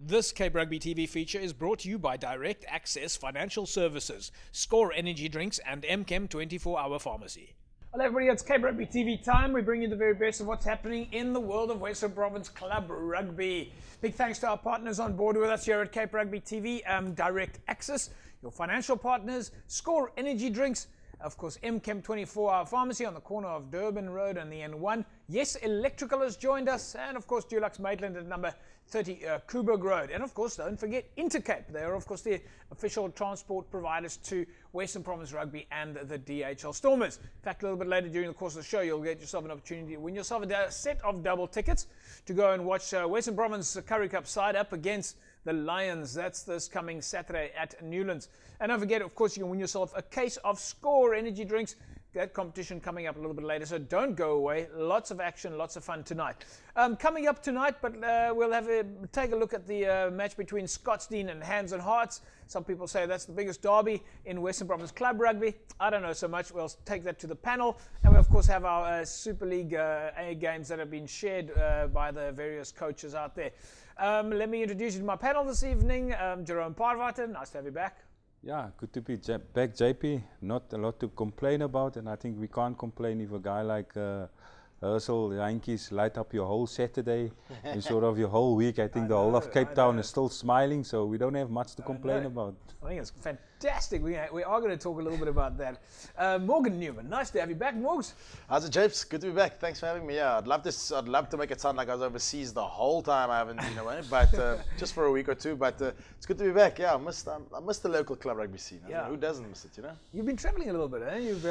This Cape Rugby TV feature is brought to you by Direct Access Financial Services, Score Energy Drinks and MChem 24-Hour Pharmacy. Hello everybody, it's Cape Rugby TV time. We bring you the very best of what's happening in the world of Western Province Club Rugby. Big thanks to our partners on board with us here at Cape Rugby TV, Direct Access, your financial partners, Score Energy Drinks, of course MChem 24-Hour Pharmacy on the corner of Durban Road and the N1. Yes, Electrical has joined us, and of course Dulux Maitland at number 30 Coburg Road. And of course, don't forget Intercape. They are of course the official transport providers to Western Province Rugby and the DHL Stormers. In fact, a little bit later during the course of the show, you'll get yourself an opportunity to win yourself a set of double tickets to go and watch Western Province Currie Cup side up against the Lions. That's this coming Saturday at Newlands. And don't forget, of course, you can win yourself a case of Score Energy Drinks. That competition coming up a little bit later, so don't go away. Lots of action, lots of fun tonight. Coming up tonight, but we'll take a look at the match between Scottsdene and Hands and Hearts. Some people say that's the biggest derby in Western Province Club Rugby. I don't know so much. We'll take that to the panel. And we, of course, have our Super League A games that have been shared by the various coaches out there. Let me introduce you to my panel this evening. Jerome Parvater, nice to have you back. Yeah, good to be back, JP. Not a lot to complain about, and I think we can't complain if a guy like Ursel Yankees light up your whole Saturday and sort of your whole week. I think the whole of Cape Town is still smiling, so we don't have much to complain about. I think it's fantastic. We are going to talk a little bit about that. Morgan Newman, nice to have you back, Morgs. How's it, Japes? Good to be back. Thanks for having me. Yeah, I'd love to make it sound like I was overseas the whole time. I haven't been away, but just for a week or two. But it's good to be back. Yeah, I missed the local club rugby scene. I mean, who doesn't miss it, you know? You've been traveling a little bit, eh? You've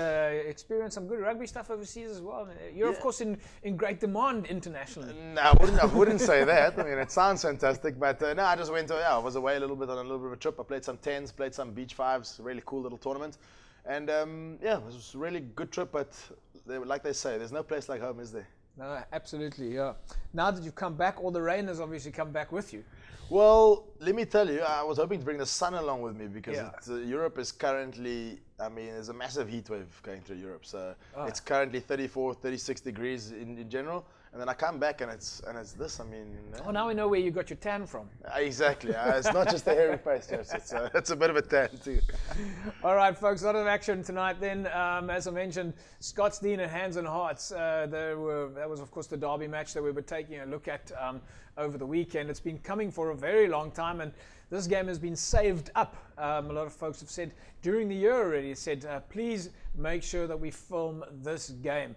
experienced some good rugby stuff overseas as well. You're of course in great demand internationally. No, I wouldn't say that. I mean, it sounds fantastic, but no, I just went. I was away a little bit on a little bit of a trip. I played some 10s, played some beach 5s, really cool little tournament, and yeah, it was a really good trip. But like they say, there's no place like home, is there? No, absolutely, yeah. Now that you've come back, all the rain has obviously come back with you. Well, let me tell you, I was hoping to bring the sun along with me because Europe is currently, I mean, there's a massive heat wave going through Europe. So it's currently 34, 36 degrees in general. And then I come back and it's this, I mean. Oh, now we know where you got your tan from. Exactly. It's not just a hairy face, it's a bit of a tan too. All right, folks, a lot of action tonight then. As I mentioned, Scottsdene and Hands and Hearts. That was, of course, the derby match that we were taking a look at over the weekend. It's been coming for a very long time, and this game has been saved up. A lot of folks have said during the year already, please make sure that we film this game.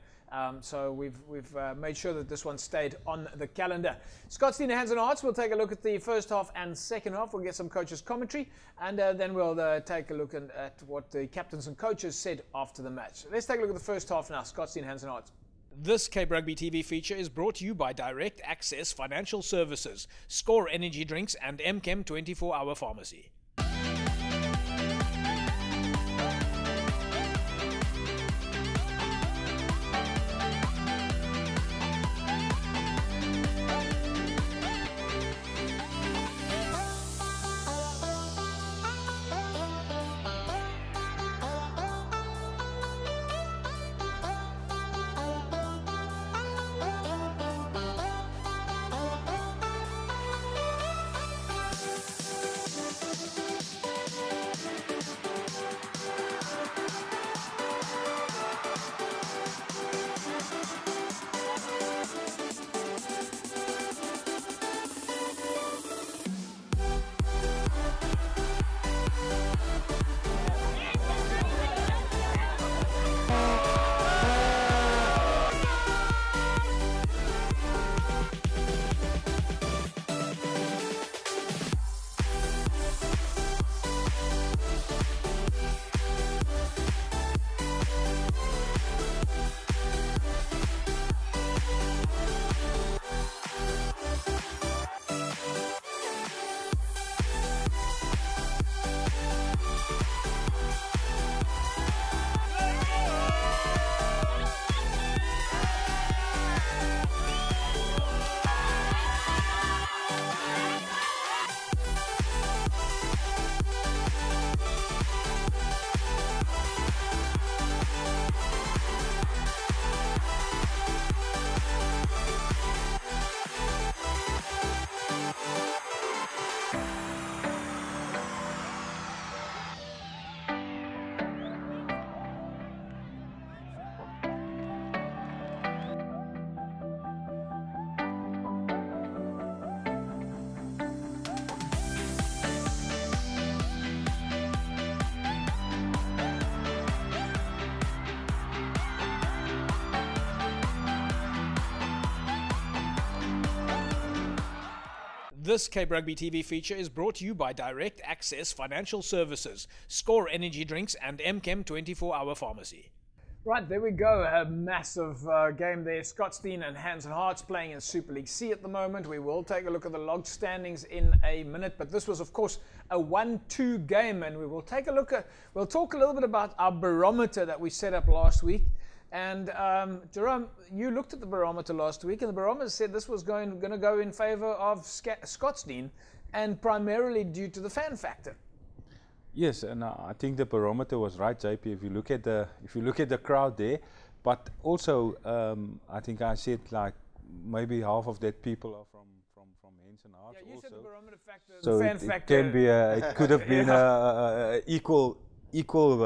So we've made sure that this one stayed on the calendar. Scottsdene Hands and Hearts, we'll take a look at the first half and second half. We'll get some coaches' commentary, and then we'll take a look at what the captains and coaches said after the match. Let's take a look at the first half now. Scottsdene Hands and Hearts. This Cape Rugby TV feature is brought to you by Direct Access Financial Services, Score Energy Drinks and MChem 24-Hour Pharmacy. This Cape Rugby TV feature is brought to you by Direct Access Financial Services, Score Energy Drinks and MChem 24-hour pharmacy. Right, there we go. A massive game there. Scottsdene and Hands and Hearts playing in Super League C at the moment. We will take a look at the log standings in a minute, but this was, of course, a 1-2 game, and we will take a look at, we'll talk a little bit about our barometer that we set up last week. And Jerome, you looked at the barometer last week, and the barometer said this was going to go in favour of Scottsdene, and primarily due to the fan factor. Yes, and I think the barometer was right, JP. If you look at the crowd there, but also I think I said like maybe half of that people are from Hands and Hearts. Yeah, you also. said the barometer factor, So the fan factor. It can be it could have been a equal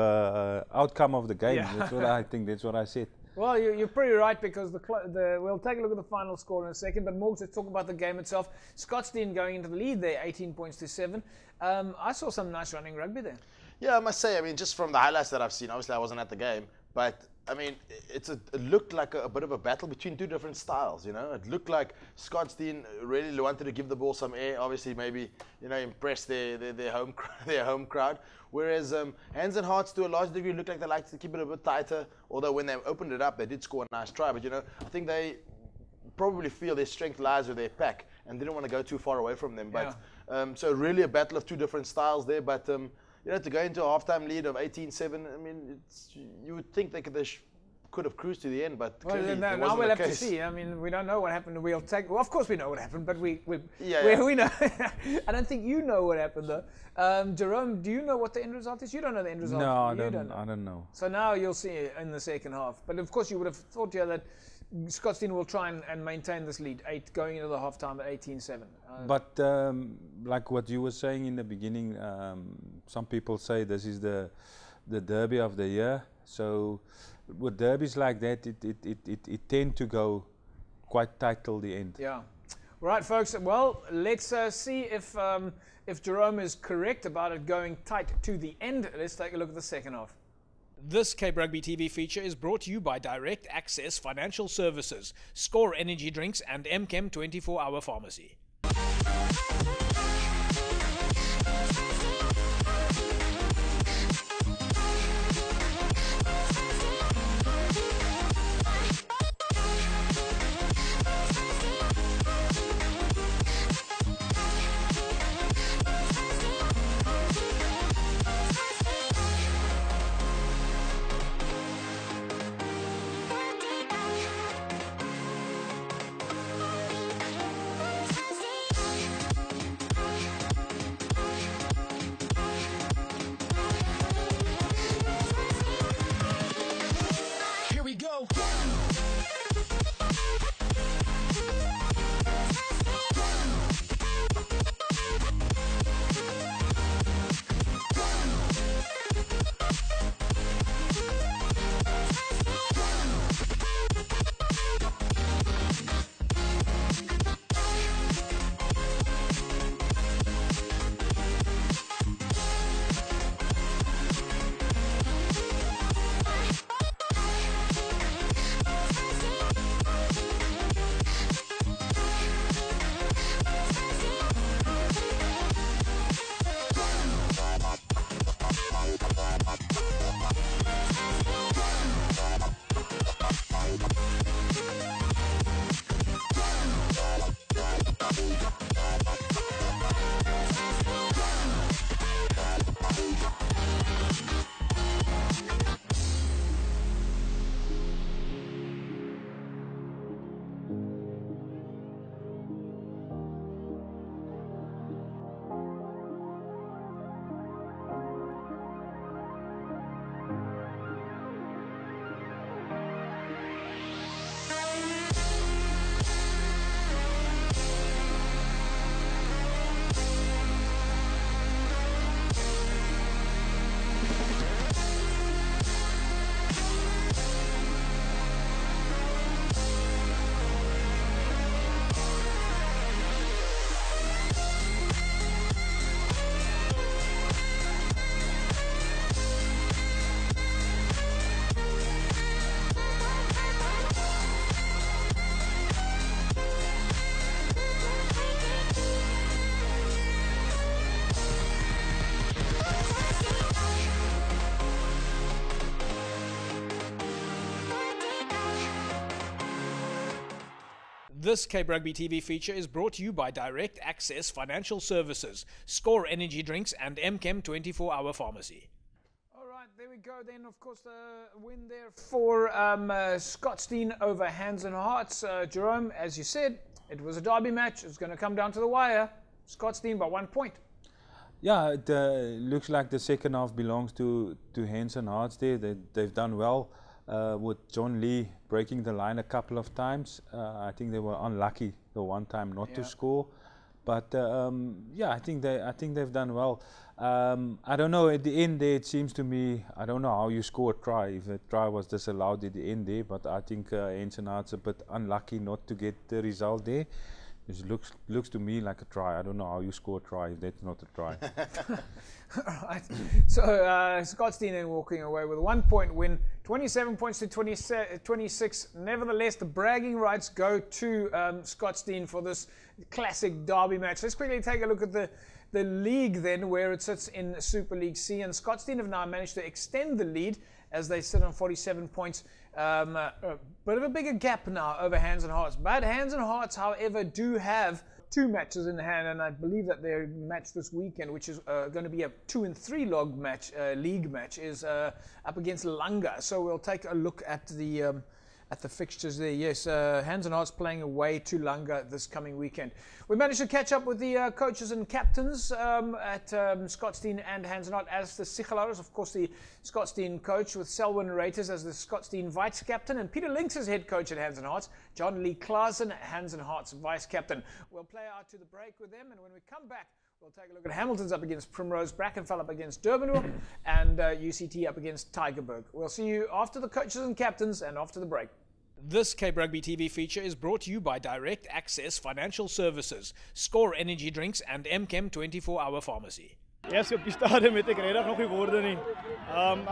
outcome of the game. Yeah. That's what I think. That's what I said. Well, you're pretty right, because we'll take a look at the final score in a second, but more to talk about the game itself. Scottsdene going into the lead there, 18 points to 7. I saw some nice running rugby there. Yeah, I must say, I mean, just from the highlights that I've seen, obviously I wasn't at the game, but I mean, it looked like a bit of a battle between two different styles, you know. It looked like Scottsdene really wanted to give the ball some air, obviously maybe, you know, impress their home crowd. Whereas Hands and Hearts, to a large degree, looked like they liked to keep it a bit tighter, although when they opened it up, they did score a nice try. But, you know, I think they probably feel their strength lies with their pack and didn't want to go too far away from them. But so really a battle of two different styles there. But, you know, to go into a halftime lead of 18-7, I mean, you would think they could have cruised to the end, but clearly that wasn't now we'll the have case. to see. I mean, we don't know what happened. Well, of course we know what happened, but we know. I don't think you know what happened though. Jerome, do you know what the end result is? You don't know the end result. No, I don't don't know. So now you'll see in the second half. But of course you would have thought here that Scottsdene will try and maintain this lead, going into the halftime at 18-7. But like what you were saying in the beginning, some people say this is the derby of the year. So with derbies like that, it tend to go quite tight till the end. Yeah. Right, folks. Well, let's see if Jerome is correct about it going tight to the end. Let's take a look at the second half. This Cape Rugby TV feature is brought to you by Direct Access Financial Services, Score Energy Drinks and MChem 24-hour pharmacy. This Cape Rugby TV feature is brought to you by Direct Access Financial Services, Score Energy Drinks and MChem 24-hour Pharmacy. All right, there we go then. Of course, the win there for Scottsdene over Hands and Hearts. Jerome, as you said, it was a derby match. It's going to come down to the wire. Scottsdene by 1 point. Yeah, it looks like the second half belongs to Hands and Hearts there. They've done well. With John Lee breaking the line a couple of times. I think they were unlucky the one time not to score, but yeah, I think they've done well. I don't know, at the end there it seems to me, I don't know how you score a try, if a try was disallowed at the end there, but I think Hansen Hart's a bit unlucky not to get the result there. It looks to me like a try. I don't know how you score a try if that's not a try. Right. So Scottsdene walking away with a 1 point win, 27 points to 26. Nevertheless, the bragging rights go to Scottsdene for this classic derby match. Let's quickly take a look at the league then, where it sits in Super League C. And Scottsdene have now managed to extend the lead as they sit on 47 points. A bit of a bigger gap now over Hands and Hearts. But Hands and Hearts, however, do have 2 matches in hand, and I believe that their match this weekend, which is going to be a 2 and 3 log match, league match, is up against Langa. So we'll take a look at the fixtures there. Yes, Hands and Hearts playing away to Langa this coming weekend. We managed to catch up with the coaches and captains at Scottsdene and Hands and Hearts as the Sigelaars, of course the Scottsdene coach, with Selwyn Reuters as the Scottsdene vice captain, and Peter Links as head coach at Hands and Hearts, John Lee Klaasen, Hands and Hearts vice captain. We'll play out to the break with them, and when we come back, we'll take a look at Hamilton's up against Primrose, Brackenfell up against Durbanville, and UCT up against Tygerberg. We'll see you after the coaches and captains and after the break. This Cape Rugby TV feature is brought to you by Direct Access Financial Services, Score Energy Drinks and MChem 24-hour Pharmacy. Yes, op die stadium het ek regtig nog nie woorde nie.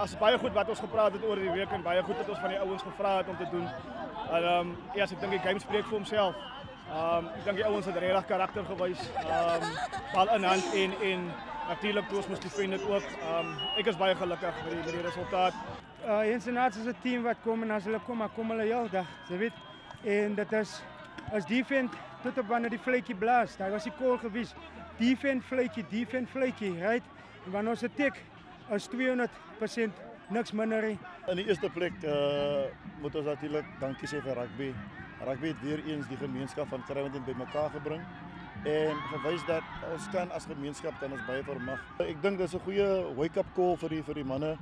As baie goed wat ons gepraat het oor die week en baie goed wat ons van die ouens gevra het om te doen. En ja, ek dink die game spreek vir homself. Ek dink die ouens het regtig karakter gewys. Bal in hand en natuurlik toe ons moes defend dit ook. Ek is baie gelukkig met die resultaat. Hands and Hearts is 'n team wat kom en as hulle kom hulle heel dag, jy weet. En dit is as defend tot op wanneer die vletjie blaas. Daar was die call gewees. Defend vletjie, right? En wanneer ons attack is 200% niks minder nie. In die eerste plek moet ons natuurlik dankie sê vir rugby. Rugby het weer eens die gemeenskap van Kraaifontein bymekaar gebring en gewys dat ons kan as gemeenskap kan ons baie vermag. Ek dink dis 'n goeie wake-up call vir die manne.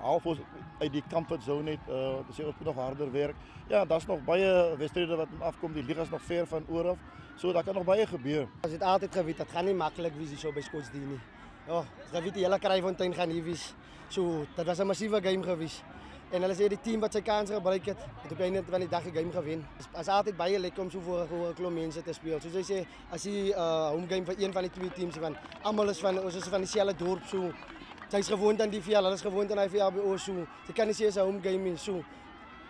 Half ons uit die comfort zone net, sê ons moet nog harder werk. Ja, daar's nog baie wedstryde wat afkom, die liga is nog ver van oor af. So daar kan nog baie gebeur. Ons het altyd geweet dat gaan nie maklik wees hier so by Scottsdene nie. Ja, ons weet die hele Kraaifontein gaan hier wees. So dit was 'n massiewe game gewees. En hulle sê die team wat sy kanse gebruik het op die einde van die dag die game gewen. As altyd baie lekker om so voor 'n klomp mense te speel. Soos hy sê, as die home game vir een van die twee teams want almal is ons is van dieselfde dorp so. Sy's gewoond aan die VL, hulle is gewoond aan die VLBO so. Jy kan nie sê as 'n home game nie so.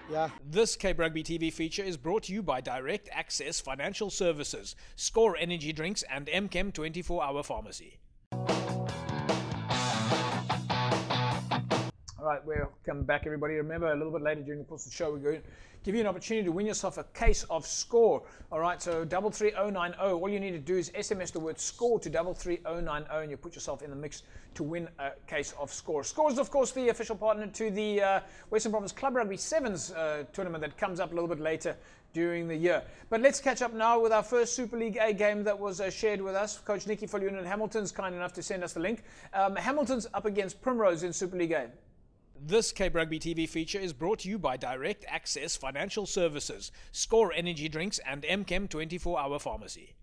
Ja. This Cape Rugby TV feature is brought to you by Direct Access Financial Services, Score Energy Drinks and MChem 24-hour Pharmacy. All right, welcome back, everybody. Remember, a little bit later during the course of the show, we're going to give you an opportunity to win yourself a case of Score. All right, so 33090. All you need to do is SMS the word SCORE to 33090, and you put yourself in the mix to win a case of Score. Score is, of course, the official partner to the Western Province Club Rugby Sevens tournament that comes up a little bit later during the year. But let's catch up now with our first Super League A game that was shared with us. Coach Nicky Falun and Hamilton's kind enough to send us the link. Hamilton's up against Primrose in Super League A. This Cape Rugby TV feature is brought to you by Direct Access Financial Services, Score Energy Drinks and MChem 24-hour Pharmacy.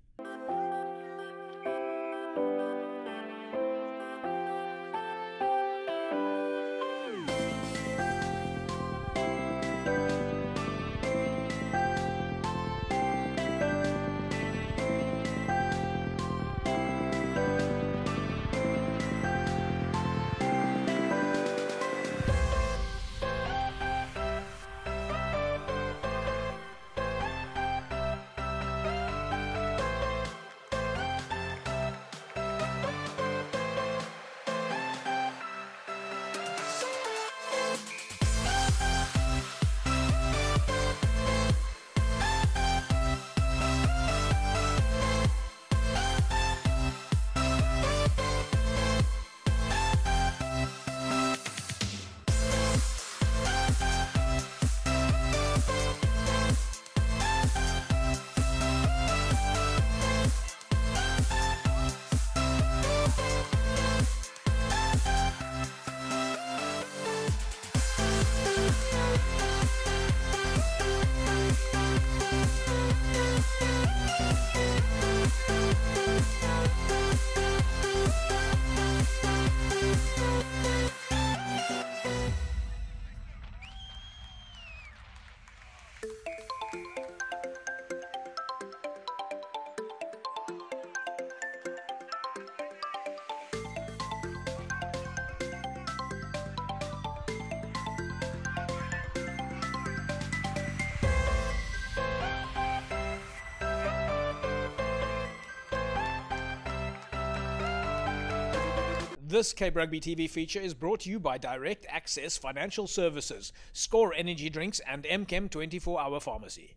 This Cape Rugby TV feature is brought to you by Direct Access Financial Services, Score Energy Drinks, and MChem 24-hour pharmacy.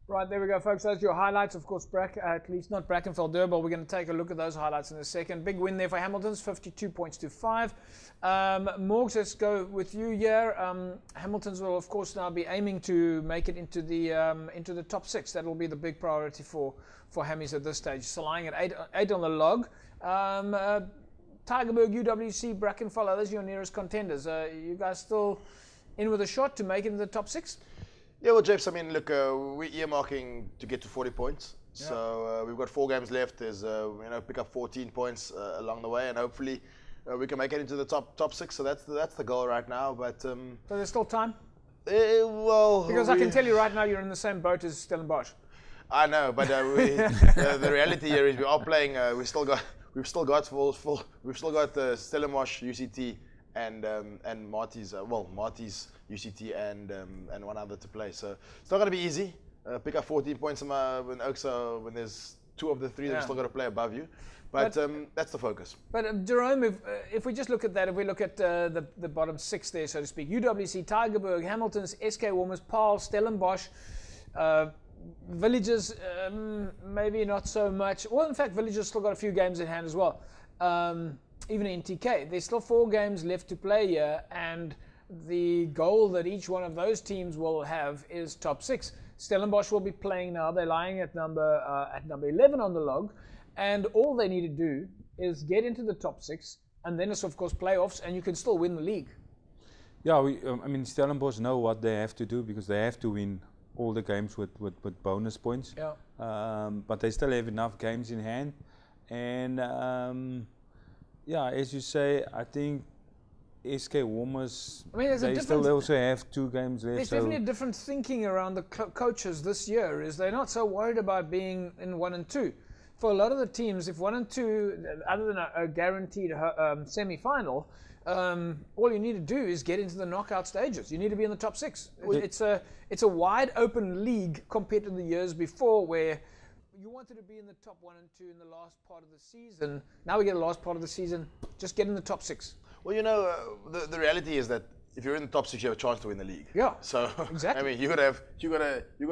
Right, there we go, folks. Those are your highlights. Of course, at least not Brackenfell Durban. We're going to take a look at those highlights in a second. Big win there for Hamilton's, 52 points to 5. Morgs, let's go with you here. Hamilton's will, of course, now be aiming to make it into the top 6. That will be the big priority for Hammies at this stage. So lying at 8 on the log. Tygerberg, UWC, Brackenfell, those are your nearest contenders. You guys still in with a shot to make it in the top 6? Yeah, well, Jeps, I mean, look, we're earmarking to get to 40 points. Yeah. So we've got 4 games left. There's, pick up 14 points along the way, and hopefully we can make it into the top 6. So that's the goal right now. But so there's still time. Well, because I can tell you right now, you're in the same boat as Stellenbosch. I know, but the reality here is we are playing. We've still got Stellenbosch, UCT, and Marty's. Marty's, UCT, and one other to play. So it's not going to be easy. Pick up 14 points when there's 2 of the 3 that are still got to play above you. But that's the focus. But Jerome, if we just look at that, if we look at the bottom 6 there, so to speak, UWC, Tygerberg, Hamilton's, SK Warmers, Paarl, Stellenbosch. Villages, maybe not so much. Well, in fact, Villages still got a few games in hand as well. Even in TK, there's still 4 games left to play here, and the goal that each one of those teams will have is top 6. Stellenbosch will be playing now. They're lying at number 11 on the log, and all they need to do is get into the top 6, and then it's of course playoffs, and you can still win the league. Yeah, Stellenbosch know what they have to do because they have to win all the games with bonus points. Yeah. But they still have enough games in hand. And as you say, I think SK Warmers, they still also have 2 games left. There's definitely a different thinking around the coaches this year. Is they're not so worried about being in 1 and 2. For a lot of the teams, if 1 and 2, other than a guaranteed semi-final, all you need to do is get into the knockout stages. You need to be in the top 6. It's a wide open league compared to the years before, where you wanted to be in the top 1 and 2 in the last part of the season. Now we get the last part of the season. Just get in the top 6. Well, the reality is that if you're in the top 6, you have a chance to win the league. Yeah. So exactly. I mean, you gotta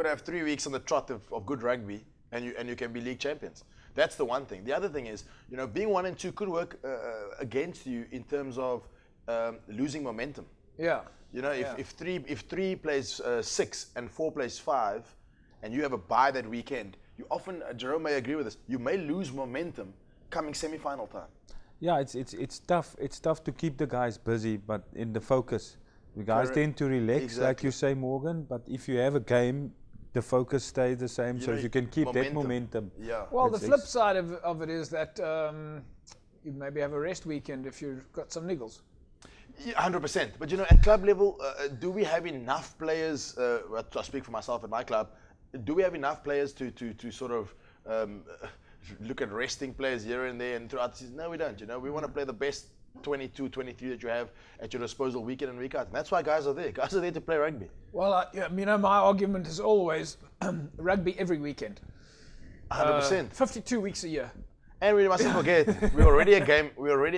have 3 weeks on the trot of good rugby, and you can be league champions. That's the one thing. The other thing is, being 1 and 2 could work against you in terms of losing momentum. Yeah. If 3 plays 6 and 4 plays 5, and you have a bye that weekend, you often, Jerome may agree with this, you may lose momentum coming semi-final time. Yeah, it's tough. It's tough to keep the guys busy, but in the focus, the guys tend to relax, like you say, Morgan. But if you have a game, the focus stays the same, so you can keep that momentum. Yeah. Well, the flip side of it is that you maybe have a rest weekend if you've got some niggles. 100%. But at club level, do we have enough players? I speak for myself at my club. Do we have enough players to sort of look at resting players here and there and throughout the season? No, we don't. We want to play the best 22, 23 that you have at your disposal week in and week out. And that's why guys are there. Guys are there to play rugby. Well, my argument is always rugby every weekend. 100%. 52 weeks a year. And we mustn't forget, we're already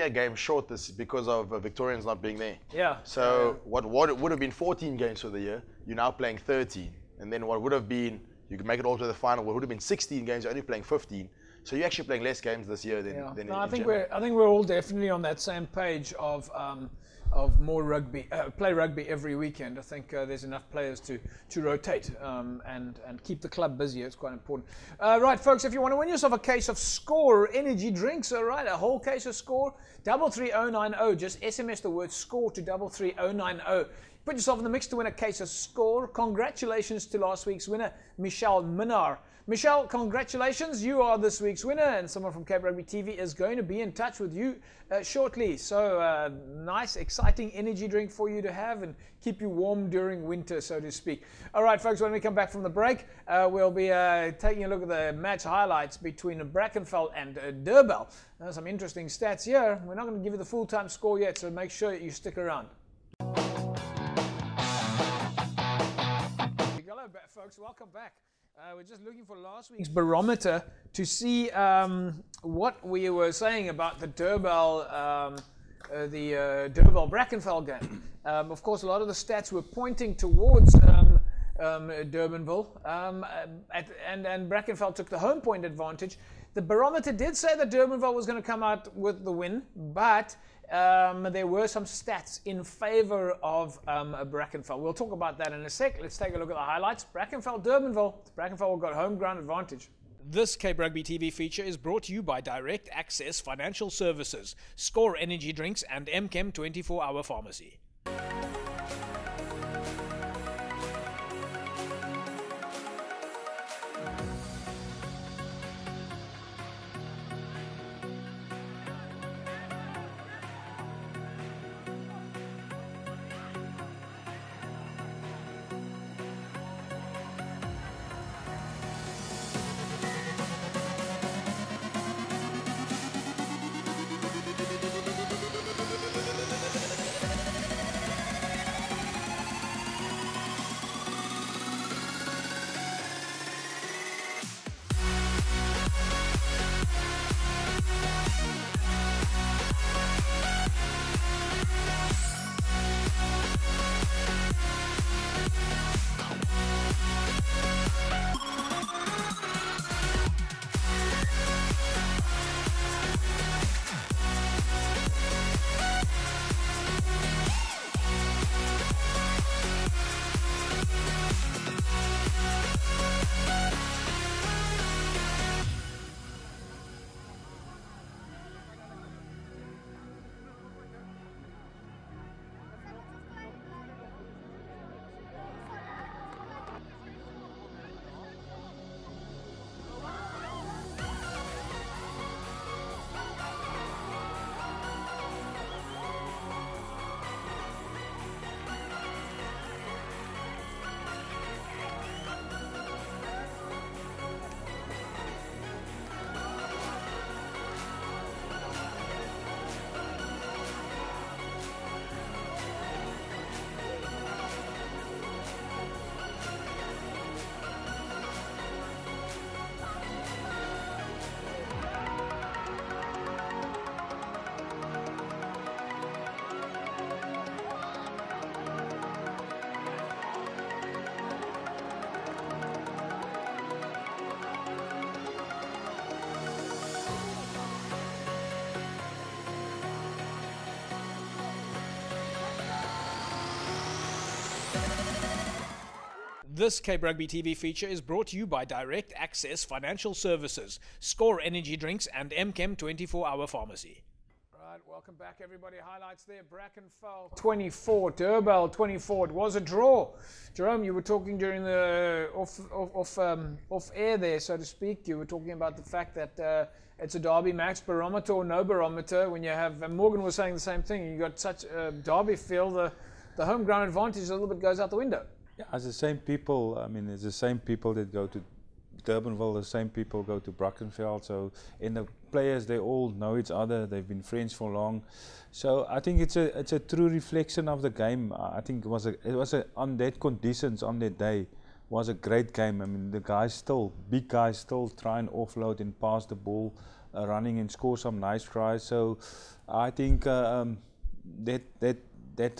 a game short this because of Victorians not being there. Yeah. So what would have been 14 games for the year, you're now playing 13. And then what would have been, you could make it all to the final, what would have been 16 games, you're only playing 15. So you're actually playing less games this year than I think we're all definitely on that same page of more rugby, play rugby every weekend. I think there's enough players to rotate and keep the club busy. It's quite important. Right, folks, if you want to win yourself a case of Score energy drinks, all right, a whole case of Score, 33090. Just SMS the word Score to 33090. Put yourself in the mix to win a case of Score. Congratulations to last week's winner, Michelle Minnar. Michelle, congratulations. You are this week's winner, and someone from Cape Rugby TV is going to be in touch with you shortly. So nice, exciting energy drink for you to have and keep you warm during winter, so to speak. All right, folks, when we come back from the break, we'll be taking a look at the match highlights between Brackenfell and Durban. Some interesting stats here. We're not going to give you the full-time score yet, so make sure you stick around. Hello, folks. Welcome back. We're just looking for last week's barometer to see what we were saying about the Durban Durban Brackenfell game. Of course, a lot of the stats were pointing towards Durbanville, and Brackenfell took the home point advantage. The barometer did say that Durbanville was going to come out with the win, but there were some stats in favor of Brackenfell. We'll talk about that in a sec. Let's take a look at the highlights. Brackenfell, Durbanville. Brackenfell got home ground advantage. This Cape Rugby TV feature is brought to you by Direct Access Financial Services, Score Energy Drinks, and MChem 24-Hour Pharmacy. This Cape Rugby TV feature is brought to you by Direct Access Financial Services, Score Energy Drinks, and MChem 24-Hour Pharmacy. Right, welcome back, everybody. Highlights there: Brackenfell 24, Durban 24. It was a draw. Jerome, you were talking during the off air there, so to speak. You were talking about the fact that it's a derby match, barometer or no barometer. When you have, and Morgan was saying the same thing. You got such a derby feel. The home ground advantage a little bit goes out the window. Yeah, it's the same people. I mean, it's the same people that go to Durbanville, the same people go to Brackenfell. So, in the players, they all know each other. They've been friends for long. So, I think it's a true reflection of the game. I think it was on that conditions on that day was a great game. I mean, the guys big guys still try and offload and pass the ball, running and score some nice tries. So, I think that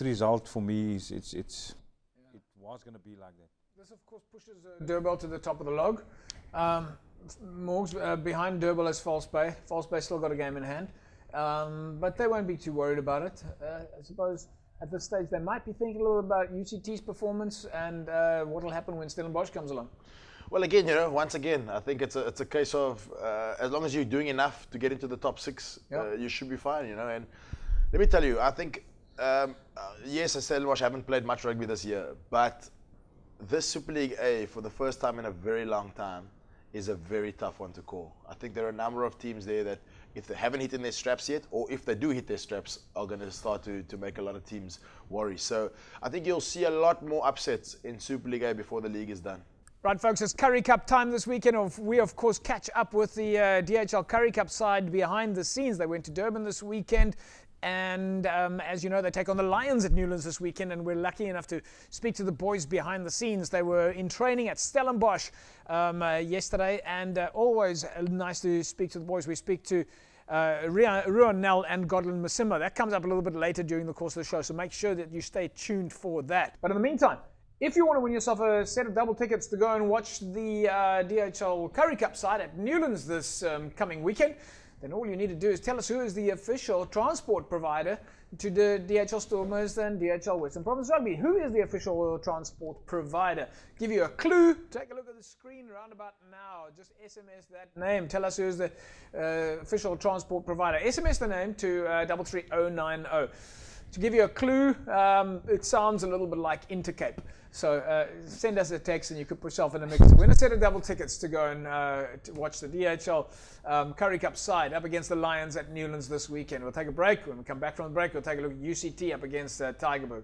result for me is it's was going to be like that. This, of course, pushes Durban to the top of the log. Morgs behind Durban is False Bay. False Bay still got a game in hand, but they won't be too worried about it. I suppose at this stage they might be thinking a little about UCT's performance and what will happen when Stellenbosch comes along. Well, again, once again, I think it's a case of as long as you're doing enough to get into the top six, you should be fine, And let me tell you, I think. Yes, Stellenbosch haven't played much rugby this year, but this Super League A, for the first time in a very long time, is a very tough one to call. I think there are a number of teams there that, if they haven't hit in their straps yet, or if they do hit their straps, are going to start to make a lot of teams worry. So I think you'll see a lot more upsets in Super League A before the league is done. Right, folks, it's Currie Cup time this weekend. We, of course, catch up with the DHL Currie Cup side behind the scenes. They went to Durban this weekend. And as you know, they take on the Lions at Newlands this weekend, and we're lucky enough to speak to the boys behind the scenes. They were in training at Stellenbosch yesterday, and always nice to speak to the boys. We speak to Ruanel and Godwin Masima. That comes up a little bit later during the course of the show, so make sure that you stay tuned for that. But in the meantime, if you want to win yourself a set of double tickets to go and watch the DHL Currie Cup side at Newlands this coming weekend, then all you need to do is tell us who is the official transport provider to the DHL Stormers and DHL Western Province Rugby. Who is the official transport provider? Give you a clue. Take a look at the screen round about now. Just SMS that name. Tell us who is the official transport provider. SMS the name to 33090. To give you a clue, it sounds a little bit like Intercape. So send us a text and you could put yourself in a mix. Win a set of double tickets to go and to watch the DHL Currie Cup side up against the Lions at Newlands this weekend. We'll take a break. When we come back from the break, we'll take a look at UCT up against Tygerberg.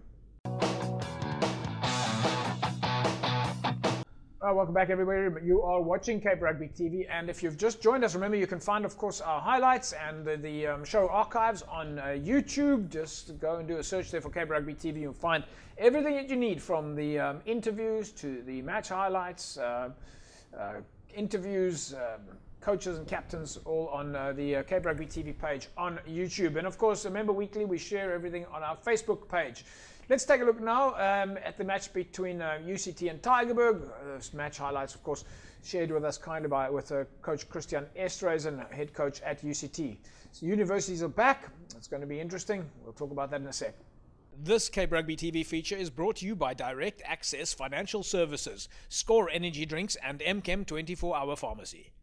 Welcome back, everybody. You are watching Cape Rugby TV, and if you've just joined us, remember you can find, of course, our highlights and the show archives on YouTube. Just go and do a search there for Cape Rugby TV. You'll find everything that you need, from the interviews to the match highlights, interviews, coaches and captains, all on the Cape Rugby TV page on YouTube. And of course, remember, weekly we share everything on our Facebook page. Let's take a look now at the match between UCT and Tygerberg. This match highlights, of course, shared with us kindly by Coach Christian Estreisen, head coach at UCT. So universities are back. It's going to be interesting. We'll talk about that in a sec. This Cape Rugby TV feature is brought to you by Direct Access Financial Services, Score Energy Drinks, and MChem 24-Hour Pharmacy.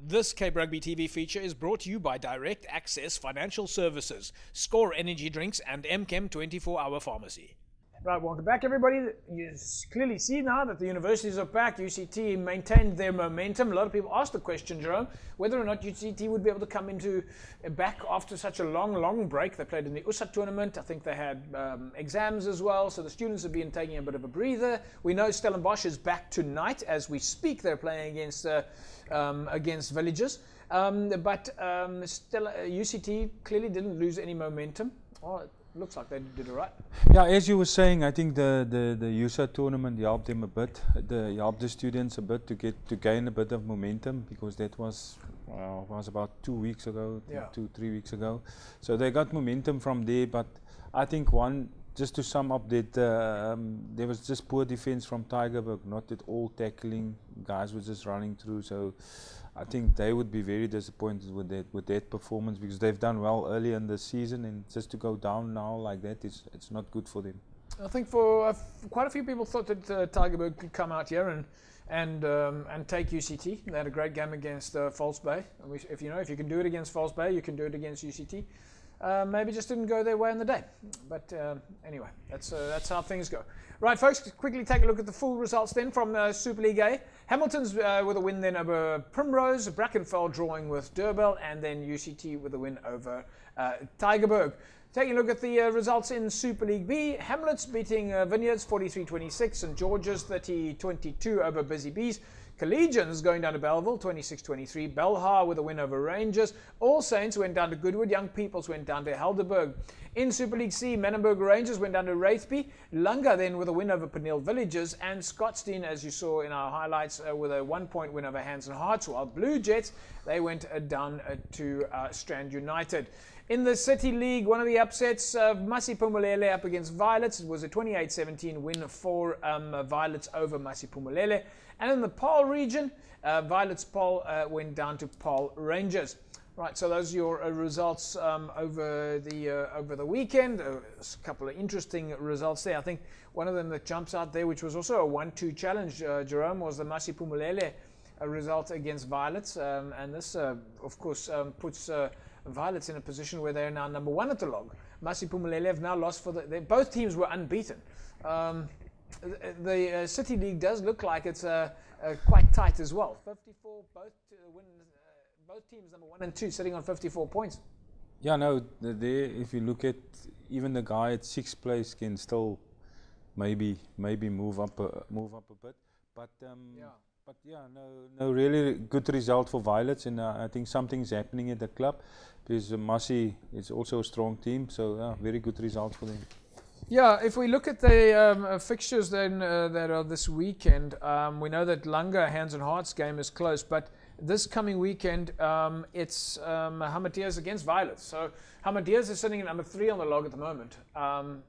This Cape Rugby TV feature is brought to you by Direct Access Financial Services, Score Energy Drinks, and MChem 24-Hour Pharmacy. Right, welcome back, everybody. You clearly see now that the universities are back. UCT maintained their momentum. A lot of people asked the question, Jerome, whether or not UCT would be able to come into back after such a long break. They played in the USA tournament. I think they had exams as well, so the students have been taking a bit of a breather. We know Stellenbosch is back tonight as we speak. They're playing against Villages, but UCT clearly didn't lose any momentum. Oh, looks like they did it right. Yeah, as you were saying, I think the USA tournament helped them a bit. Helped the students a bit to gain a bit of momentum, because that was Well, it was about 2 weeks ago, Yeah. 3 weeks ago. So they got momentum from there, but I think just to sum up that there was just poor defense from Tygerberg, not at all tackling, guys were just running through, so I think they would be very disappointed with that performance, because they've done well early in the season, and just to go down now like that, it's not good for them. I think for quite a few people thought that Tygerberg could come out here and take UCT. They had a great game against False Bay. And if you can do it against False Bay, you can do it against UCT. Maybe just didn't go their way in the day. But anyway, that's how things go. Right, folks, quickly take a look at the full results then from Super League A. Hamilton's with a win then over Primrose, Brackenfell drawing with Durbell, and then UCT with a win over Tygerberg. Taking a look at the results in Super League B, Hamlets beating Vineyards 43-26, St George's 30-22 over Busy Bees. Collegians going down to Belleville 26-23, Belhar with a win over Rangers. All Saints went down to Goodwood, Young Peoples went down to Helderberg. In Super League C, Menenberg Rangers went down to Wraithby, Lunga then with a win over Peniel Villages, and Scottsdene, as you saw in our highlights, with a 1-point win over Hands and Hearts, while Blue Jets, they went down to Strand United. In the City League, one of the upsets, Masi Pumulele up against Violets. It was a 28-17 win for Violets over Masi Pumulele. And in the Paarl region, Violets Paarl went down to Paarl Rangers. Right, so those are your results over the weekend. A couple of interesting results there. I think one of them that jumps out there, which was also a 1-2 challenge, Jerome, was the Masi Pumulele result against Violets. And this, of course, puts Violets in a position where they are now number 1 at the log. Masi Pumulele have now lost both teams were unbeaten. The City League does look like it's quite tight as well. 54 both teams number 1 and 2 sitting on 54 points. Yeah, no, if you look at even the guy at 6th place can still maybe move up a bit, but no, really good result for Violets, and I think something's happening at the club, because Masi is also a strong team, so very good result for them. Yeah, if we look at the fixtures then that are this weekend, we know that Lunga Hands and Hearts game is close, but this coming weekend it's Hamadias against Violets. So Hamadias is sitting at number 3 on the log at the moment.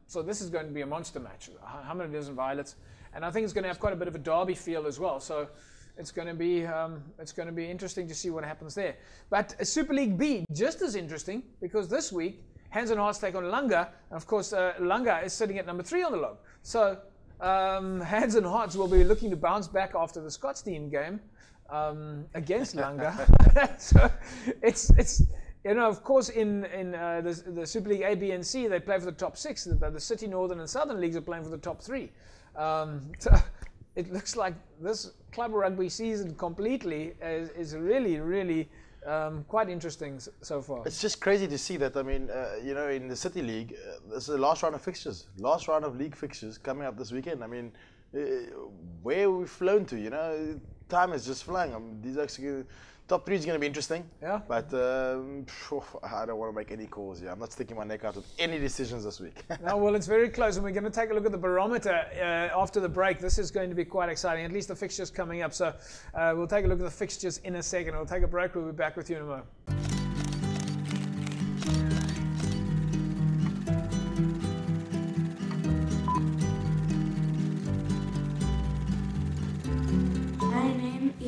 So this is going to be a monster match, Hamadias and Violets, and I think it's going to have quite a bit of a derby feel as well. So it's going to be interesting to see what happens there. But Super League B just as interesting, because this week Hands and Hearts take on Lunga, and of course Lunga is sitting at number 3 on the log. So Hands and Hearts will be looking to bounce back after the Scottsdene game against Lunga. So it's of course in the Super League A, B, and C they play for the top 6. The City, Northern, and Southern leagues are playing for the top 3. So it looks like this club rugby season completely is really quite interesting so far. It's just crazy to see that. I mean, in the City League, this is the last round of fixtures, last round of league fixtures coming up this weekend. I mean, where we've flown to, time is just flying. These actually top 3 is going to be interesting. Yeah. But I don't want to make any calls here. I'm not sticking my neck out with any decisions this week. No, well, it's very close, and we're going to take a look at the barometer after the break. This is going to be quite exciting, at least the fixtures coming up. So we'll take a look at the fixtures in a second. We'll take a break. We'll be back with you in a moment.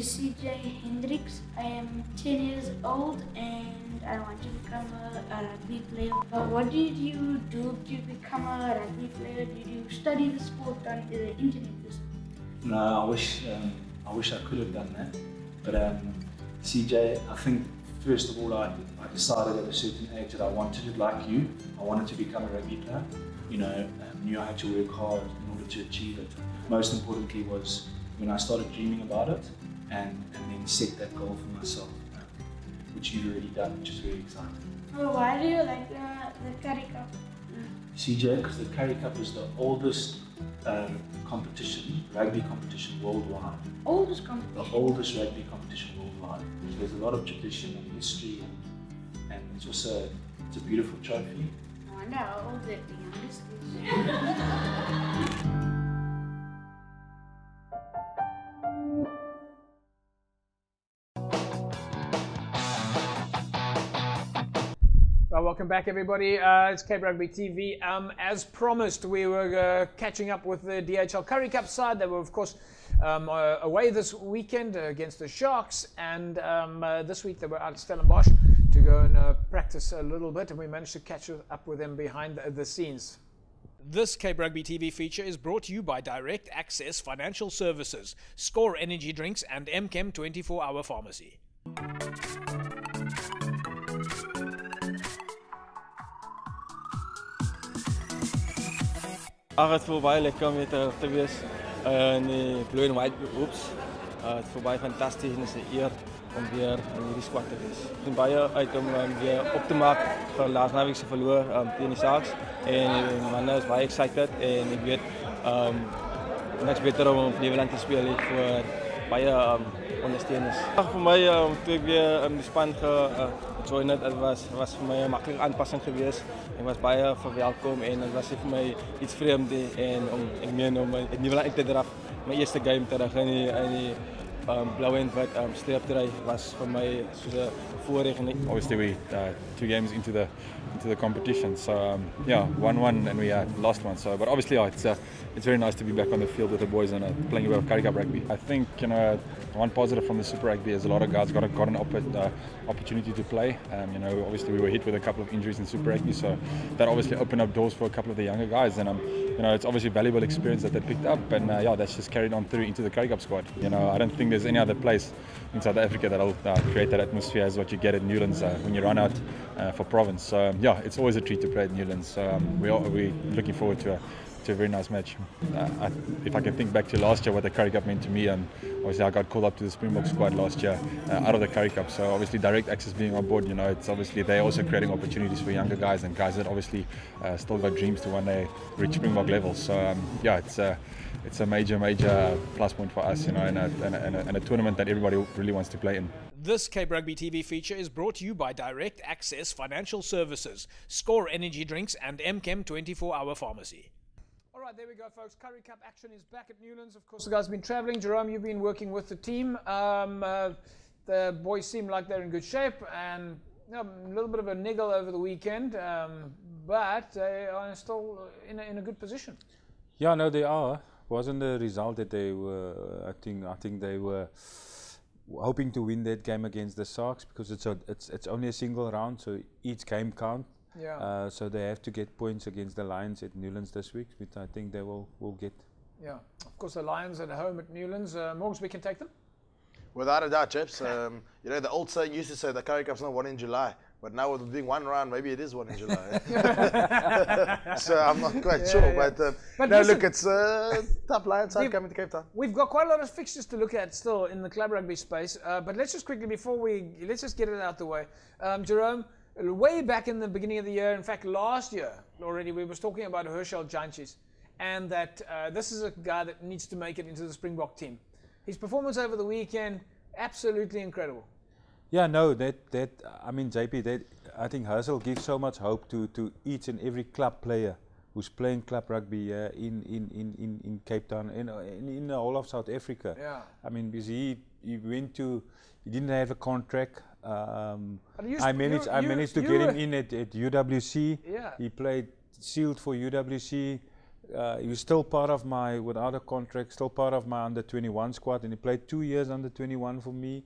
is CJ Hendricks. I am 10 years old and I want to become a rugby player. What did you do to become a rugby player? Did you study the sport on the internet? No, I wish I could have done that. But CJ, I think first of all I decided at a certain age that I wanted it like you. I wanted to become a rugby player. You know, knew I had to work hard in order to achieve it. Most importantly was when I started dreaming about it and then set that goal for myself, which you've already done, which is very exciting. Oh, why do you like the Currie Cup? CJ, because the Currie Cup is the oldest competition, rugby competition worldwide. Oldest competition? The oldest rugby competition worldwide. So there's a lot of tradition and history, and it's also it's a beautiful trophy. I wonder how old the youngest is. Well, welcome back, everybody. It's Cape Rugby TV. As promised, we were catching up with the DHL Currie Cup side. They were, of course, away this weekend against the Sharks, and this week they were out at Stellenbosch to go and practice a little bit, and we managed to catch up with them behind the scenes. This Cape Rugby TV feature is brought to you by Direct Access Financial Services, Score Energy Drinks, and MChem 24-Hour Pharmacy. Het voelt baie lekker om weer terug te wees in die Blue and White Hoops. Het voelt baie fantastisch en het is 'n eer om weer in hierdie squad te wees. Ik ben baie uit om weer op te maken vir laas naweek se verloor teen die Sharks. En die manne is baie excited en ek weet niks beter om op Nieuweland te speel vir baie ondersteuners. Vir my toe ek weer in die span gejoin het, het was vir my 'n maklike aanpassing geweest. Ek was baie verwelkom en dit was vir my iets vreemd en ek meen om in Nieuweland te draf. My eerste game terug in die blauw en wit streepdry was vir my soos 'n voorreg. Obviously we 2 games into the competition, so yeah, 1-1 and we lost one. So, but obviously it's very nice to be back on the field with the boys and playing a bit of Currie Cup rugby. I think one positive from the Super Rugby is a lot of guys got an opportunity to play. Obviously we were hit with a couple of injuries in Super Rugby, so that obviously opened up doors for a couple of the younger guys, and it's obviously valuable experience that they picked up, and that's just carried on through into the Currie Cup squad. I don't think there's any other place in South Africa that'll create that atmosphere as what you get at Newlands when you run out for Province. So it's always a treat to play at Newlands. So we're looking forward to a very nice match. If I can think back to last year, what the Currie Cup meant to me, obviously I got called up to the Springbok squad last year out of the Currie Cup. So obviously Direct Access being on board, it's obviously they're also creating opportunities for younger guys and guys that obviously still got dreams to one day reach Springbok levels. So it's a major plus point for us, and a tournament that everybody really wants to play in. This Cape Rugby TV feature is brought to you by Direct Access Financial Services, Score Energy Drinks, and MChem 24-Hour Pharmacy. All right, there we go, folks. Currie Cup action is back at Newlands. Of course, the guys have been travelling. Jerome, you've been working with the team. The boys seem like they're in good shape, and a little bit of a niggle over the weekend, but they are still in a good position. Yeah, no, they are. Wasn't the result that they were? I think they were hoping to win that game against the Sharks because it's only a single round, so each game counts. Yeah. So they have to get points against the Lions at Newlands this week, which I think they will get. Yeah, of course the Lions at home at Newlands. Morgs, we can take them? Without a doubt, chaps. The old saying used to say the Currie Cup's not won in July, but now with being one round, maybe it is won in July. So I'm not quite sure, but no, listen, look, it's tough Lions side coming to Cape Town. We've got quite a lot of fixtures to look at still in the club rugby space, but let's just quickly, let's just get it out the way. Jerome, way back in the beginning of the year, in fact last year already, we was talking about Herschel Jantjies, and that this is a guy that needs to make it into the Springbok team. His performance over the weekend, absolutely incredible. Yeah, no, I mean, JP, I think Herschel gives so much hope to each and every club player who's playing club rugby in Cape Town, in the whole of South Africa. Yeah. I mean, because he didn't have a contract. I managed to get him in at UWC. Yeah. He played sealed for UWC. He was still part of without a contract, still part of my under-21 squad, and he played 2 years under-21 for me,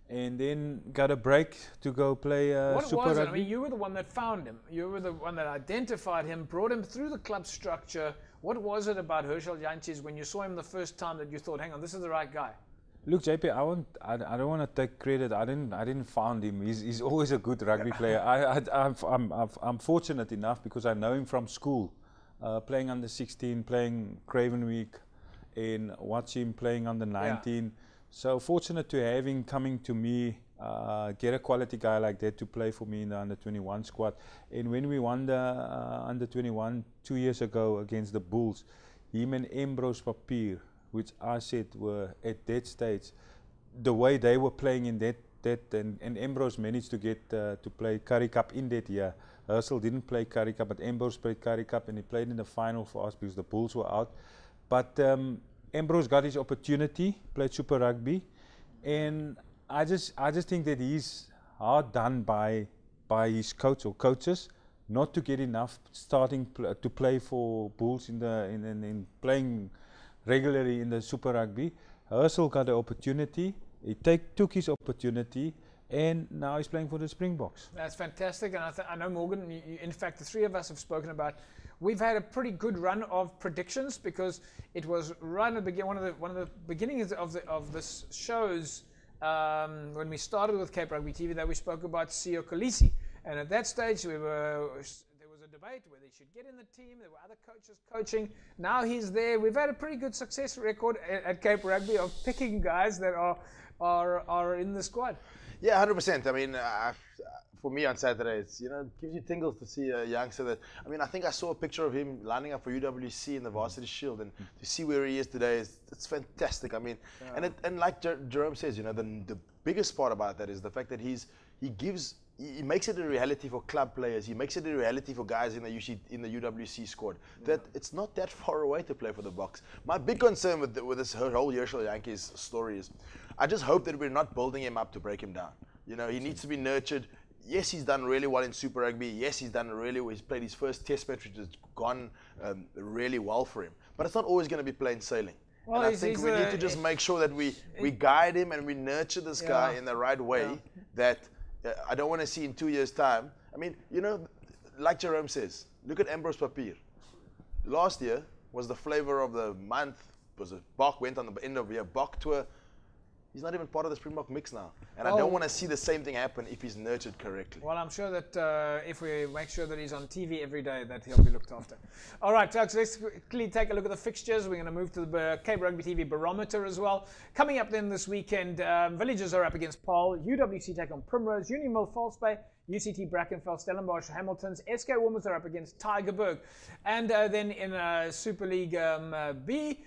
and then got a break to go play Super Rugby. I mean, you were the one that found him. You were the one that identified him, brought him through the club structure. What was it about Herschel Jantjies when you saw him the first time that you thought, hang on, this is the right guy? Look, JP, I don't want to take credit. I didn't found him. He's always a good rugby player. I'm fortunate enough because I know him from school. Playing under 16, playing Craven Week, and watch him playing under 19. Yeah. So fortunate to have him coming to me, get a quality guy like that to play for me in the under 21 squad. And when we won the under 21 2 years ago against the Bulls, him and Ambrose Papier, which I said were at that stage, the way they were playing in that and Ambrose managed to get to play Currie Cup in that year. Herschel didn't play Currie Cup, but Ambrose played Currie Cup, and he played in the final for us because the Bulls were out. But Ambrose got his opportunity, played Super Rugby, and I just think that he's hard done by by his coach or coaches not to get enough starting to play for Bulls in playing regularly in the Super Rugby. Herschel got the opportunity. He took his opportunity, and now he's playing for the Springboks. That's fantastic, and I know Morgan. In fact, the three of us have spoken about. We've had a pretty good run of predictions because it was right at the one of the beginnings of this show's when we started with Cape Rugby TV that we spoke about Sio Kolisi, and at that stage there was a debate whether he should get in the team. There were other coaches coaching. Now he's there. We've had a pretty good success record at Cape Rugby of picking guys that are in the squad. Yeah, 100%. I mean, for me on Saturday, it's, it gives you tingles to see a youngster that, I think I saw a picture of him lining up for UWC in the Varsity Shield, and to see where he is today, it's fantastic. And like Jerome says, the biggest part about that is the fact that he makes it a reality for club players. He makes it a reality for guys in the UWC squad that it's not that far away to play for the Boks. My big concern with this whole Herschel Yankees story is I just hope that we're not building him up to break him down. He needs to be nurtured. Yes, he's done really well in Super Rugby. Yes, he's played his first test match, which has gone really well for him. But it's not always going to be plain sailing. Well, and I think we need to just make sure that we guide him and we nurture this guy in the right way that I don't want to see in 2 years' time. Like Jerome says, look at Ambrose Papier. Last year was the flavor of the month. Bok went on the end of the year, Bok tour. He's not even part of the Springbok mix now. And I don't want to see the same thing happen if he's nurtured correctly. Well, I'm sure that if we make sure that he's on TV every day, that he'll be looked after. All right, folks, let's quickly take a look at the fixtures. We're going to move to the Cape Rugby TV barometer as well. Coming up then this weekend, Villagers are up against Paarl, UWC take on Primrose, Unimill, False Bay, UCT Brackenfell, Stellenbosch, Hamiltons, SK Warmers are up against Tygerberg. And then in Super League B,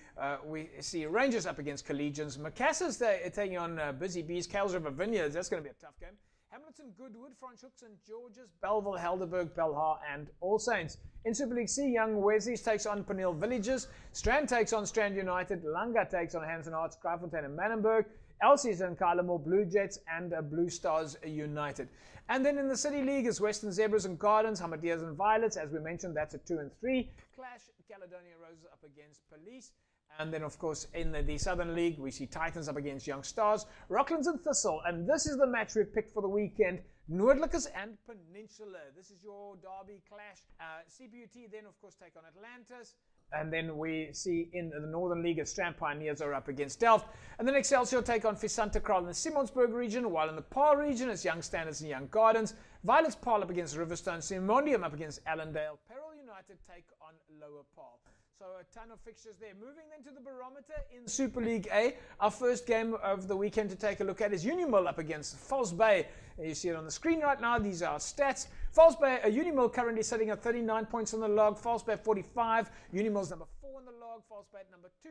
we see Rangers up against Collegians. Macassa's taking on Busy Bees, Kales River Vineyards. That's going to be a tough game. Hamilton, Goodwood, Franschhoek, St. George's, Belleville, Helderberg, Belhar, and All Saints. In Super League C, Young Wesley's takes on Peniel Villages. Strand takes on Strand United. Langa takes on Hansen Arts, Kraaifontein, and Manenberg. Elsie's and Kylemore Blue Jets and Blue Stars United. And then in the City League is Western Zebras and Gardens, Hamadias and Violets. As we mentioned, that's at 2 and 3. Clash, Caledonia Roses up against Police. And then, of course, in the Southern League, we see Titans up against Young Stars, Rocklands and Thistle. And this is the match we've picked for the weekend, Noordlikers and Peninsula. This is your derby clash. CPUT then, of course, take on Atlantis. And then we see in the Northern League, Strand Pioneers are up against Delft. And then Excelsior take on Visante Kraal in the Simonsburg region, while in the Paarl region, it's Young Standards and Young Gardens. Violets Paarl up against Riverstone, Simondium up against Allendale. Peril United take on Lower Paarl. So a ton of fixtures there. Moving then to the barometer in Super League A. Our first game of the weekend to take a look at is Unimill up against False Bay. You see it on the screen right now. These are our stats. False Bay, Unimill currently sitting at 39 points on the log. False Bay 45. Unimill's number 4 on the log. False Bay number 2.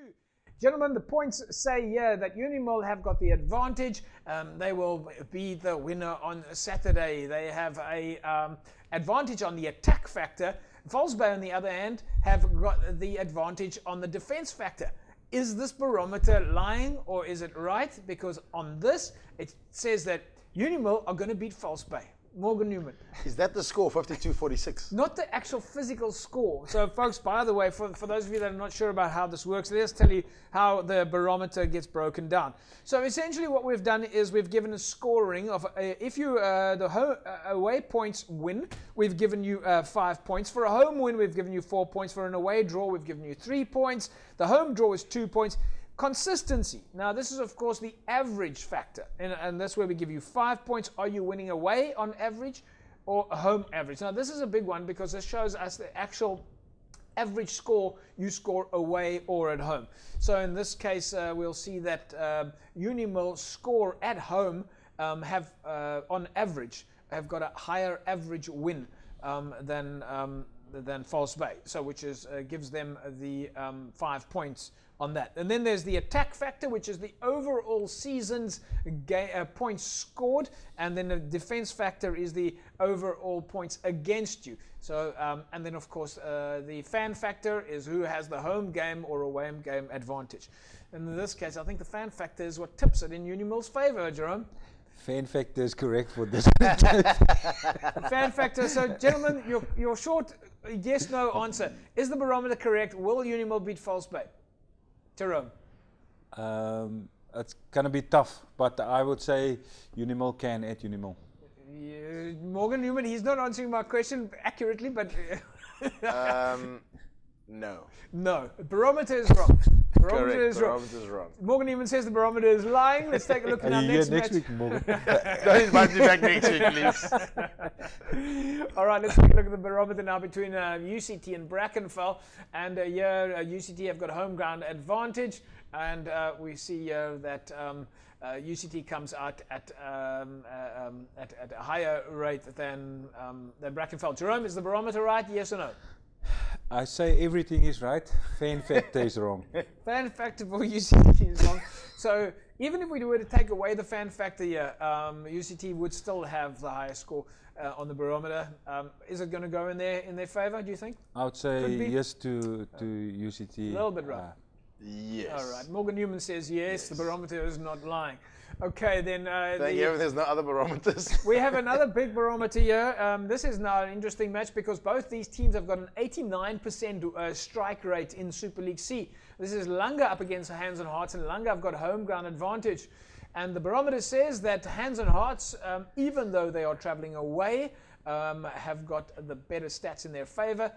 Gentlemen, the points say here that Unimill have got the advantage. They will be the winner on Saturday. They have a advantage on the attack factor. False Bay, on the other hand, have got the advantage on the defense factor. Is this barometer lying or is it right? Because on this, it says that Unimill are going to beat False Bay. Morgan Newman. Is that the score, 52-46? Not the actual physical score. So, folks, by the way, for those of you that are not sure about how this works, let's tell you how the barometer gets broken down. So, essentially, what we've done is we've given a scoring of if you the away points win, we've given you 5 points. For a home win, we've given you 4 points. For an away draw, we've given you 3 points. The home draw is 2 points. Consistency. Now, this is, of course, the average factor, and that's where we give you 5 points. Are you winning away on average or home average? Now, this is a big one because this shows us the actual average score you score away or at home. So, in this case, we'll see that Unimill score at home have, on average, have got a higher average win than False Bay, so which is gives them the 5 points on that. And then there's the attack factor, which is the overall season's points scored, and then the defense factor is the overall points against you. So and then of course the fan factor is who has the home game or away game advantage. And in this case, I think the fan factor is what tips it in Unimill's favor, Jerome. Fan factor is correct for this. Fan factor. So, gentlemen, your short yes/no answer. Is the barometer correct? Will Unimil beat False Bay? Jerome. It's going to be tough, but I would say Unimil can at Unimil. Morgan Newman, he's not answering my question accurately, but... No. No. Barometer is wrong. Barometer is wrong. Barometer is wrong. Morgan Newman says the barometer is lying. Let's take a look at our next match. Next week, Morgan. Don't invite me back next week, please. All right, let's take a look at the barometer now between UCT and Brackenfell. And here, UCT have got home ground advantage. And we see that UCT comes out at a higher rate than Brackenfell. Jerome, is the barometer right? Yes or no? I say everything is right. Fan factor is wrong. Fan factor for UCT is wrong. So even if we were to take away the fan factor here, UCT would still have the highest score on the barometer. Is it going to go in their favour, do you think? I would say yes to UCT. A little bit right. Yes. All right. Morgan Newman says yes. The barometer is not lying. Okay, then. Thank you. There's no other barometers. We have another big barometer here. This is now an interesting match because both these teams have got an 89% strike rate in Super League C. This is Langa up against Hands and Hearts, and Langa have got home ground advantage. And the barometer says that Hands and Hearts, even though they are travelling away, have got the better stats in their favour.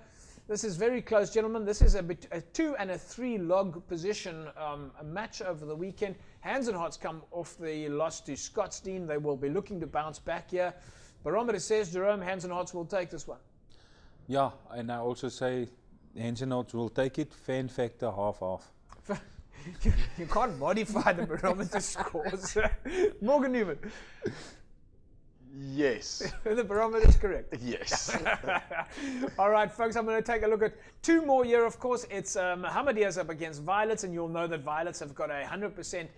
This is very close, gentlemen. This is a 2 and a 3 log position a match over the weekend. Hands and Hearts come off the loss to Scottsdene. They will be looking to bounce back here. Barometer says, Jerome, Hands and Hearts will take this one. Yeah, and I also say Hands and Hearts will take it. Fan factor half-half. You can't modify the barometer scores. Morgan Newman. Yes. The barometer is correct. Yes. All right, folks, I'm going to take a look at two more here. Of course, it's Mohammedias up against Violets, and you'll know that Violets have got a 100%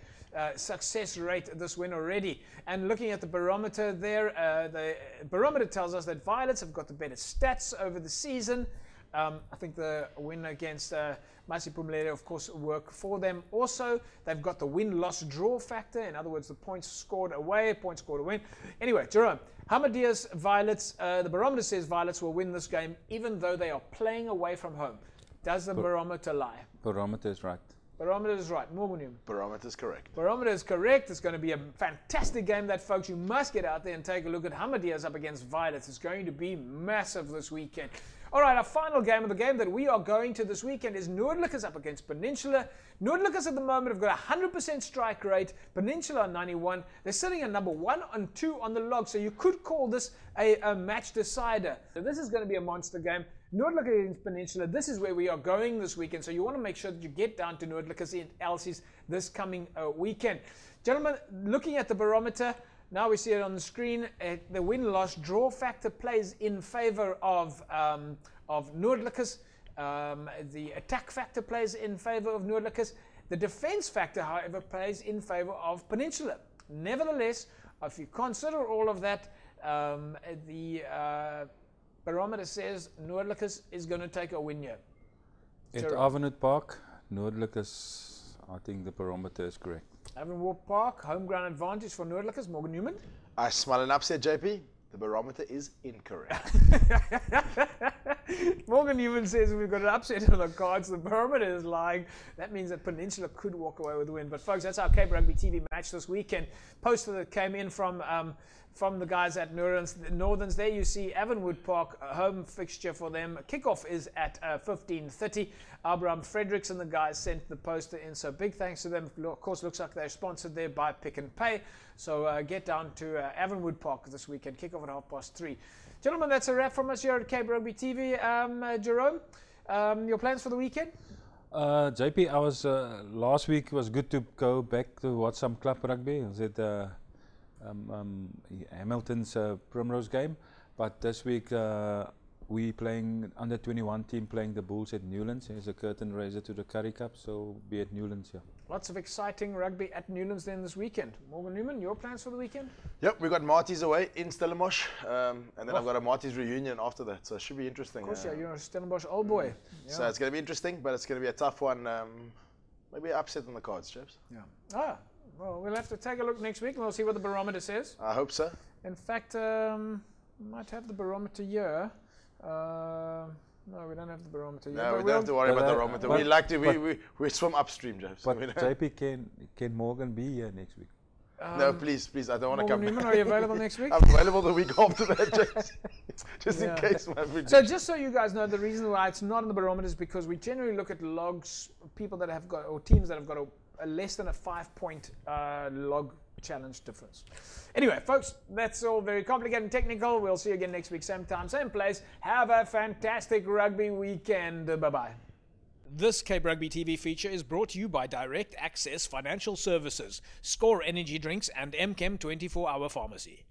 success rate this win already. And looking at the barometer there, the barometer tells us that Violets have got the better stats over the season. I think the win against Masi Pumlele, of course, work for them. Also, they've got the win-loss-draw factor. In other words, the points scored away, points scored a win. Anyway, Jerome, Mohammedias, Violets, the barometer says Violets will win this game even though they are playing away from home. Does the barometer lie? Barometer is right. Barometer is right. Morgan. Barometer is correct. Barometer is correct. It's going to be a fantastic game, that, folks. You must get out there and take a look at Mohammedias up against Violets. It's going to be massive this weekend. All right, our final game of the game that we are going to this weekend is Noordlikas up against Peninsula. Noordlikas at the moment have got a 100% strike rate. Peninsula on 91. They're sitting at number 1 and 2 on the log, so you could call this a match decider. So this is going to be a monster game. Noordlikas against Peninsula. This is where we are going this weekend, so you want to make sure that you get down to Noordlikas in Elsie's this coming weekend. Gentlemen, looking at the barometer, now we see it on the screen. The win-loss-draw factor plays in favor of Noordlikas. The attack factor plays in favor of Noordlikas. The defense factor, however, plays in favor of Peninsula. Nevertheless, if you consider all of that, the barometer says Noordlikas is going to take a win here. At Avonwood Park, Noordlikas, I think the barometer is correct. Avonwood Park, home ground advantage for Noordlikas. Morgan Newman. I smell an upset, JP. The barometer is incorrect. Morgan Newman says we've got an upset on the cards. The barometer is lying. That means that Peninsula could walk away with the win. But folks, that's our Cape Rugby TV match this weekend. Poster that came in from the guys at Northerns. There you see Avonwood Park, a home fixture for them. Kickoff is at 15:30. Abraham Fredericks and the guys sent the poster in, so big thanks to them. Of course, looks like they're sponsored there by Pick and Pay. So get down to Avonwood Park this weekend. Kickoff at 3:30. Gentlemen, that's a wrap from us here at Cape Rugby TV. Jerome, your plans for the weekend? JP, I was last week was good to go back to watch some club rugby. Was it Hamilton's Primrose game? But this week we playing under 21 team playing the Bulls at Newlands. There's a curtain raiser to the Currie Cup, so be at Newlands here. Lots of exciting rugby at Newlands then this weekend. Morgan Newman, your plans for the weekend? Yep, we got Marty's away in Stellenbosch, and then I've got a Marty's reunion after that, so it should be interesting. Of course, yeah, you're a Stellenbosch old boy. Yeah. So it's going to be interesting, but it's going to be a tough one. Maybe an upset on the cards, chaps. Yeah. Well, we'll have to take a look next week and we'll see what the barometer says. I hope so. In fact, might have the barometer here. No, we don't have the barometer here. No, we don't have to worry about the barometer. We like to, we swim upstream, Jeff. But JP, can Morgan be here next week? No, please, I don't want to come Newman, back. are you available next week? I'm available the week after that, just in case. So just so you guys know, the reason why it's not in the barometer is because we generally look at logs, people that have got, or teams that have got a less than a 5-point log challenge difference. Anyway, folks, that's all very complicated and technical. We'll see you again next week, same time, same place. Have a fantastic rugby weekend. Bye-bye. This Cape Rugby TV feature is brought to you by Direct Access Financial Services, Score Energy Drinks, and MChem 24-Hour Pharmacy.